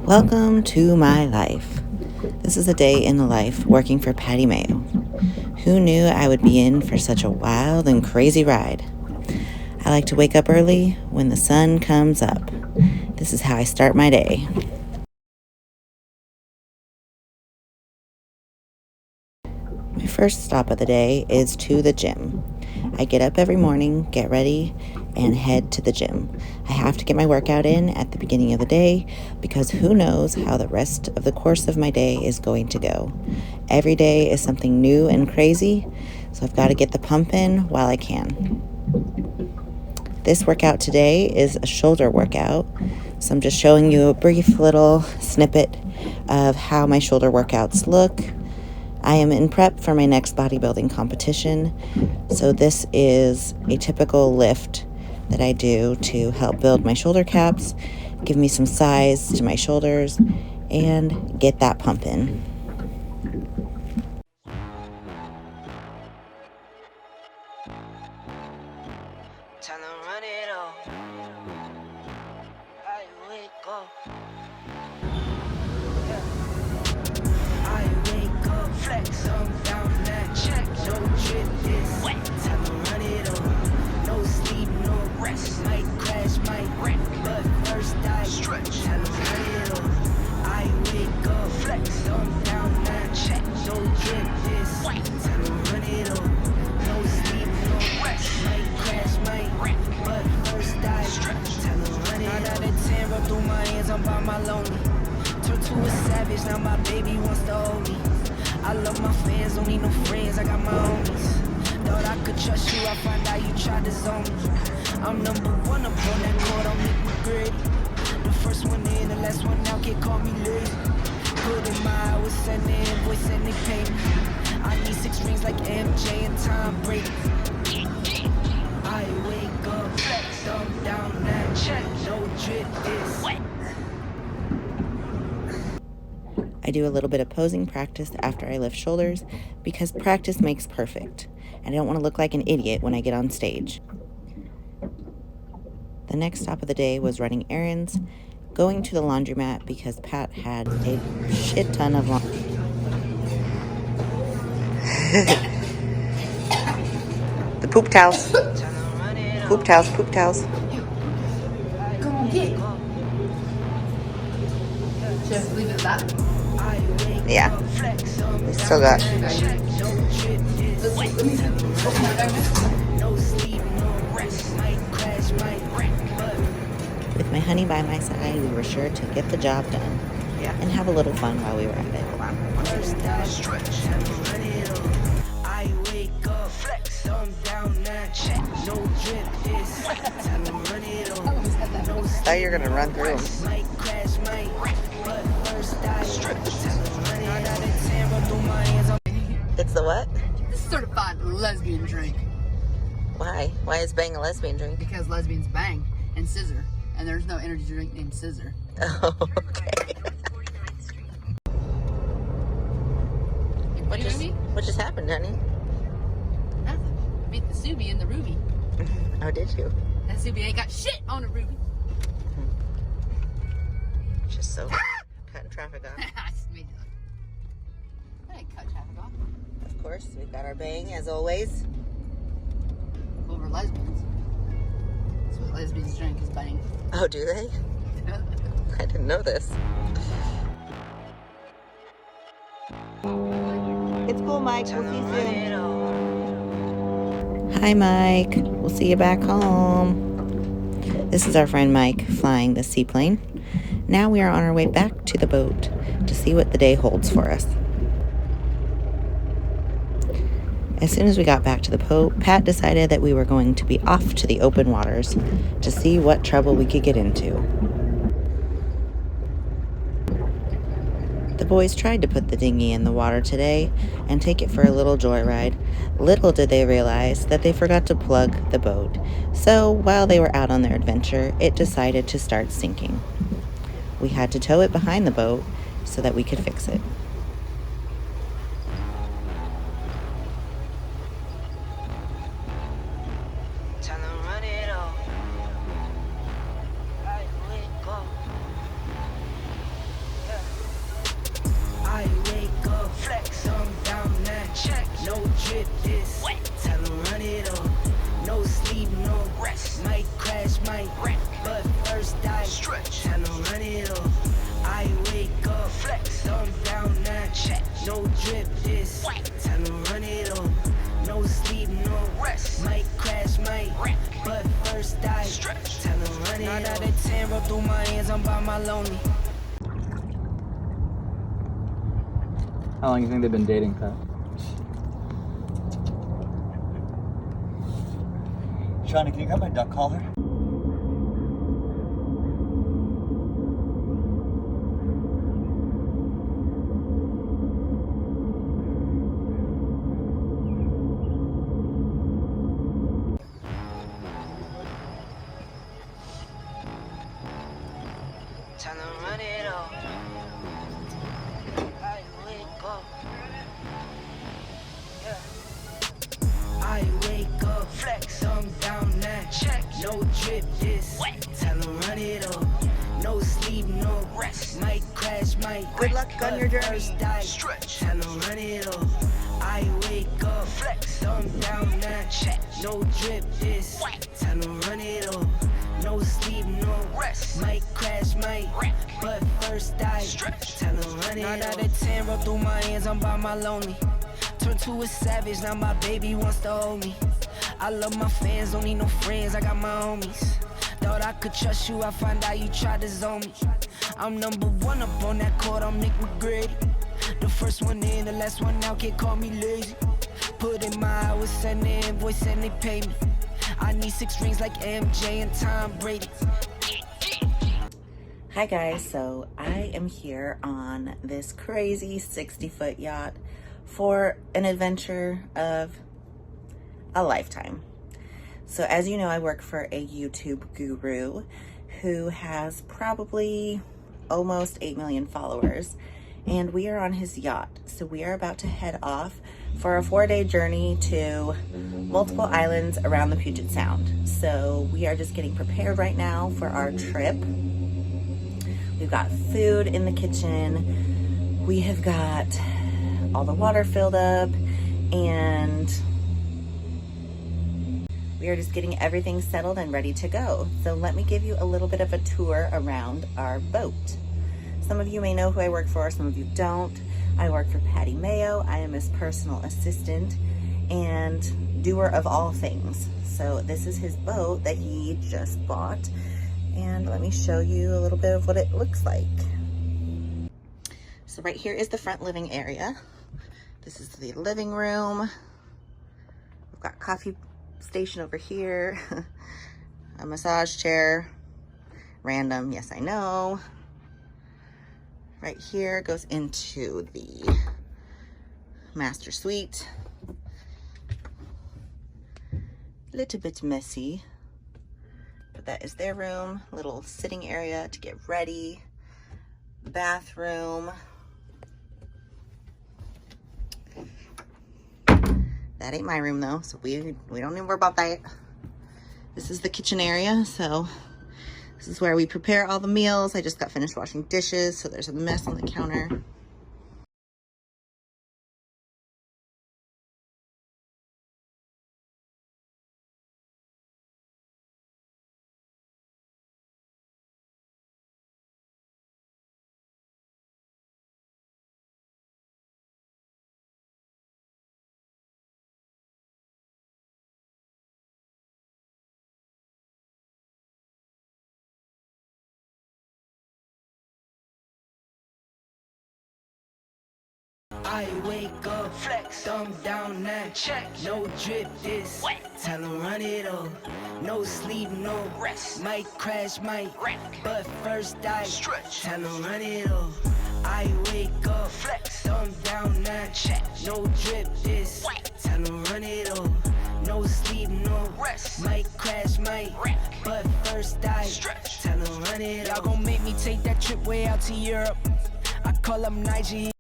Welcome to my life. This is a day in the life working for Patty Mayo. Who knew I would be in for such a wild and crazy ride? I like to wake up early when the sun comes up. This is how I start my day. My first stop of the day is to the gym. I get up every morning, get ready, and head to the gym. I have to get my workout in at the beginning of the day because who knows how the rest of the course of my day is going to go. Every day is something new and crazy, so I've got to get the pump in while I can. This workout today is a shoulder workout, so I'm just showing you a brief little snippet of how my shoulder workouts look. I am in prep for my next bodybuilding competition, so this is a typical lift that I do to help build my shoulder caps, give me some size to my shoulders, and get that pump in. Time to run it all. I wake up. I wake up, flex up, down that check. No drip is wet. Time to run it all. No sleep, no rest. Might crash, might wreck, but first I stretch. Time to run it all. I wake up, flex up, down that check. No drip is wet. Time to run it all. No sleep, no rest. Might crash, might wreck, but first I stretch. Time to run it all. 9 out of 10, rub through my hands, I'm by my lonely. Turned to a savage, now my baby wants to hold me. I love my fans, don't need no friends, I got my homies. Thought I could trust you, I find out you tried to zone me. I'm number one up on that court, don't make me gritty. The first one in, the last one out, can't call me lazy. Good in my hours, send the invoice and they pay me. I need 6 rings like MJ and Tom Brady. I wake up, flex, thumb down that check, no drip is wet. I do a little bit of posing practice after I lift shoulders because practice makes perfect, and I don't want to look like an idiot when I get on stage. The next stop of the day was running errands, going to the laundromat because Pat had a shit ton of laundry. The poop towels. Poop towels, poop towels. Go on, get it. Just leave it at that. Yeah, we still got. With my honey by my side, we were sure to get the job done and have a little fun while we were at it. I wake up, flex, thumb down that check, no drip is time to run it all. I thought you were gonna run through them. Might crash, might wreck, but first I stretch. Time to run it out of 10, rub through my hands. It's the what? The certified lesbian drink. Why? Why is bang a lesbian drink? Because lesbians bang and scissor. And there's no energy drink named scissor. Oh, okay. What just happened, honey? Nothing. Beat the Subi and the Ruby. Oh, did you? That Subi ain't got shit on a Ruby. Just so cutting traffic off. I didn't cut traffic off. Of course, we've got our bang as always. Over lesbians. That's what lesbians drink is bang. Oh, do they? I didn't know this. It's cool, Mike. We'll see you soon. Hi, Mike. We'll see you back home. This is our friend Mike flying the seaplane. Now we are on our way back to the boat to see what the day holds for us. As soon as we got back to the boat, Pat decided that we were going to be off to the open waters to see what trouble we could get into. The boys tried to put the dinghy in the water today and take it for a little joyride. Little did they realize that they forgot to plug the boat. So while they were out on their adventure, it decided to start sinking. We had to tow it behind the boat so that we could fix it. Time to run it all. I wake up. run it. 9 out of 10 roll through my hands, I'm by my lonely. How long do you think they've been dating, Pat? Shauna, can you grab my duck collar? Time to run it up. I wake up. Yeah. I wake up, flex, I'm down now. Check, no drip, this wet. Time to run it up. No sleep, no rest. Might crash, might Good luck on your journey. Stretch. Time to run it up. I wake up, flex, I'm down now. Check, no drip, this wet. Time to run it up. No sleep, no rest. Might crash, might wreck. But first I stretch. Time to run it. 9 out of 10 roll through my hands, I'm by my lonely. Turned to a savage, now my baby wants to hold me. I love my fans, don't need no friends, I got my homies. Thought I could trust you, I find out you tried to zone me. I'm number one up on that court, I'm Nick McGrady. The first one in, the last one out, can't call me lazy. Put in my hours, send the invoice and they pay me. I need 6 rings like MJ and Tom Brady. Hi guys, so I am here on this crazy 60-foot yacht for an adventure of a lifetime. So as you know, I work for a YouTube guru who has probably almost 8 million followers, and we are on his yacht. So we are about to head off for a 4-day journey to multiple islands around the Puget Sound. So we are just getting prepared right now for our trip. We've got food in the kitchen. We have got all the water filled up, and we are just getting everything settled and ready to go. So let me give you a little bit of a tour around our boat. Some of you may know who I work for, some of you don't. I work for Patty Mayo. I am his personal assistant and doer of all things. So this is his boat that he just bought. And let me show you a little bit of what it looks like. So right here is the front living area. This is the living room. We've got coffee station over here, a massage chair, random, yes I know. Right here goes into the master suite. Little bit messy, but that is their room. Little sitting area to get ready. Bathroom. That ain't my room though, so we don't even worry about that. This is the kitchen area, so this is where we prepare all the meals. I just got finished washing dishes, so there's a mess on the counter. I wake up, flex, I'm down now. Check, no drip, this wet. Time to run it up. No sleep, no rest. Might crash, might wreck. But first I stretch. Time to run it up. I wake up, flex, I'm down now. Check, no drip, this wet. Time to run it up. No sleep, no rest. Might crash, might wreck. But first I stretch. Time to run it up. Y'all gon' make me take that trip way out to Europe. I call up Nigeria.